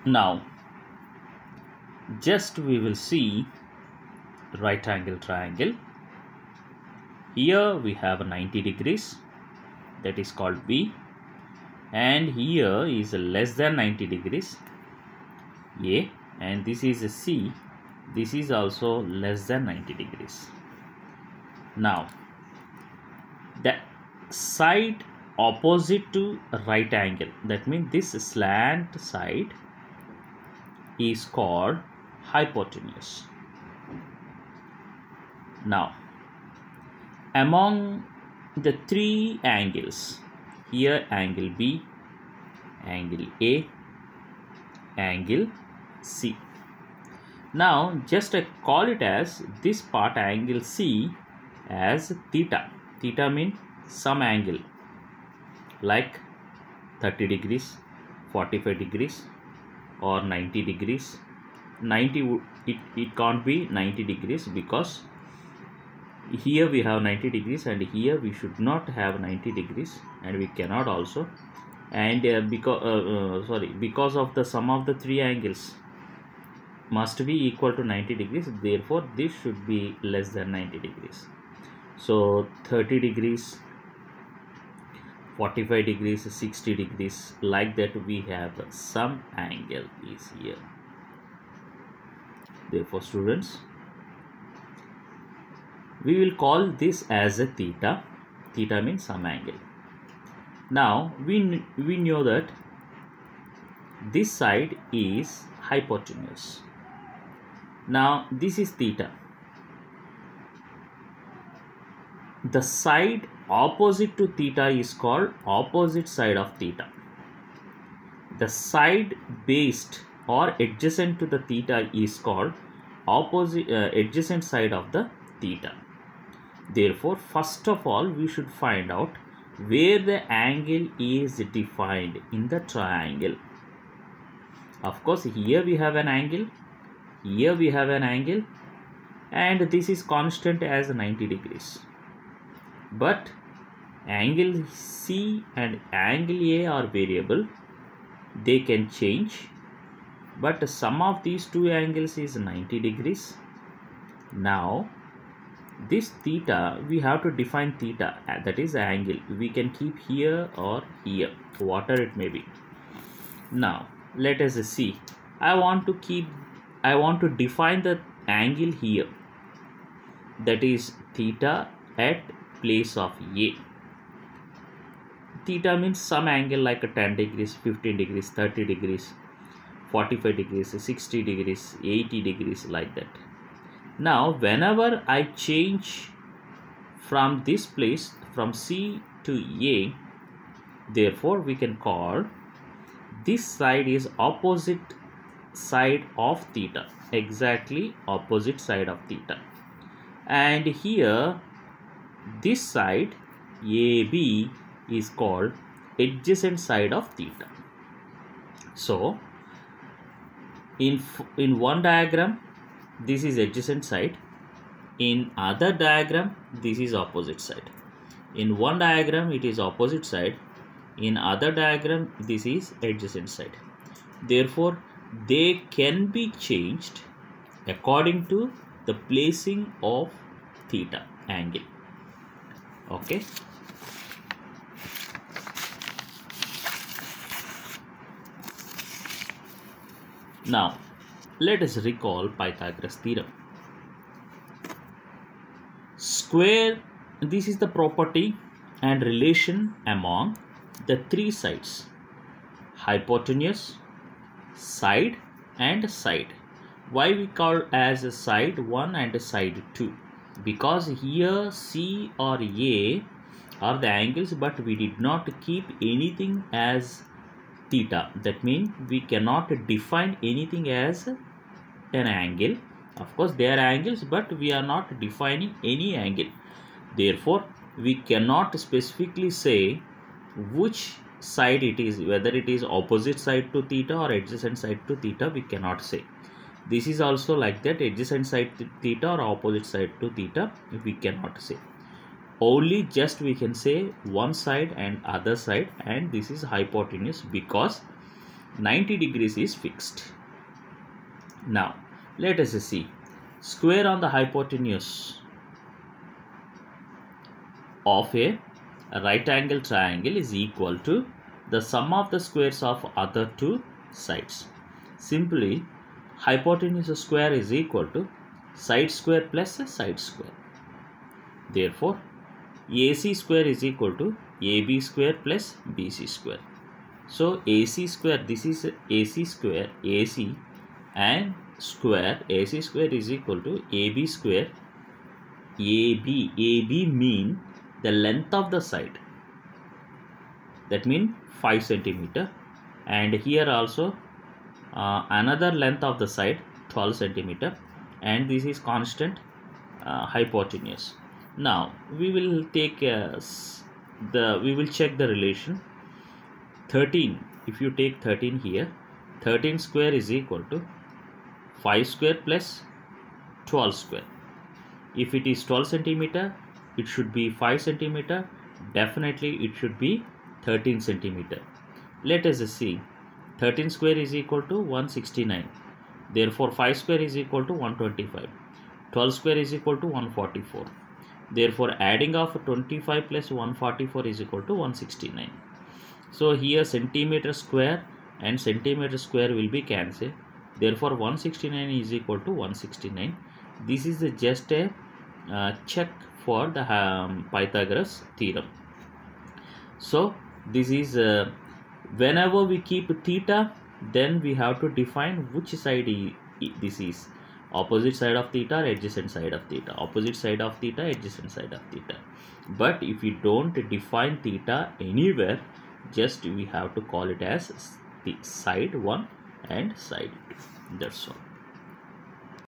Now just we will see right angle triangle. Here we have 90 degrees, that is called B, and here is less than 90 degrees A, and this is a C, this is also less than 90 degrees. Now the side opposite to right angle, that means this slant side, is called hypotenuse. Now among the three angles, here angle B, angle A, angle C. Now just I call it as this part, angle C, as theta. Theta means some angle like 30 degrees, 45 degrees or 90 degrees. 90 it can't be 90 degrees because here we have 90 degrees and here we should not have 90 degrees, and we cannot also, and because of the sum of the three angles must be equal to 90 degrees, therefore this should be less than 90 degrees. So 30 degrees, 45 degrees, 60 degrees, like that we have some angle is here. Therefore students, we will call this as a theta. Theta means some angle. Now we know that this side is hypotenuse. Now this is theta. The side opposite to theta is called opposite side of theta. The side based or adjacent to the theta is called opposite adjacent side of the theta. Therefore first of all we should find out where the angle is defined in the triangle. Of course here we have an angle, here we have an angle, and this is constant as 90 degrees. But angle C and angle A are variable, they can change, but sum of these two angles is 90 degrees. Now this theta, we have to define theta, that is angle. We can keep here or here, whatever it may be. Now let us see. I want to define the angle here, that is theta at place of A. Theta means some angle like a 10 degrees, 15 degrees, 30 degrees, 45 degrees, 60 degrees, 80 degrees, like that. Now whenever I change from this place, from C to A, therefore we can call this side is opposite side of theta, exactly opposite side of theta, and here this side AB is called adjacent side of theta. So in one diagram this is adjacent side, in other diagram this is opposite side. In one diagram it is opposite side, in other diagram this is adjacent side. Therefore they can be changed according to the placing of theta angle. Okay. Now let us recall Pythagoras theorem. Square, this is the property and relation among the three sides, hypotenuse, side and side. Why we call as a side 1 and side 2? Because here C or A are the angles, but we did not keep anything as theta. That means we cannot define anything as an angle. Of course they are angles, but we are not defining any angle. Therefore we cannot specifically say which side it is, whether it is opposite side to theta or adjacent side to theta, we cannot say. This is also like that, adjacent side to theta or opposite side to theta, we cannot say. Only just we can say one side and other side, and this is hypotenuse because 90 degrees is fixed. Now let us see. Square on the hypotenuse of a right angle triangle is equal to the sum of the squares of other two sides. Simply, hypotenuse square is equal to side square plus side square. Therefore, AC square is equal to AB square plus BC square. So AC square, this is AC square, AC and square, AC square is equal to AB square, AB mean the length of the side, that means 5 centimeter, and here also another length of the side 12 centimeter, and this is constant hypotenuse. Now we will take we will check the relation. 13, if you take 13 here, 13 square is equal to 5 square plus 12 square. If it is 12 centimeter, it should be 5 centimeter. Definitely it should be 13 centimeter. Let us see. 13 square is equal to 169. Therefore 5 square is equal to 125. 12 square is equal to 144. Therefore adding of 25 plus 144 is equal to 169. So here centimeter square and centimeter square will be cancelled. Therefore 169 is equal to 169. This is just a check for the Pythagoras theorem. So this is whenever we keep theta, then we have to define which side this is. Opposite side of theta or adjacent side of theta. Opposite side of theta, adjacent side of theta. But if we don't define theta anywhere, just we have to call it as the side 1 and side 2. That's all.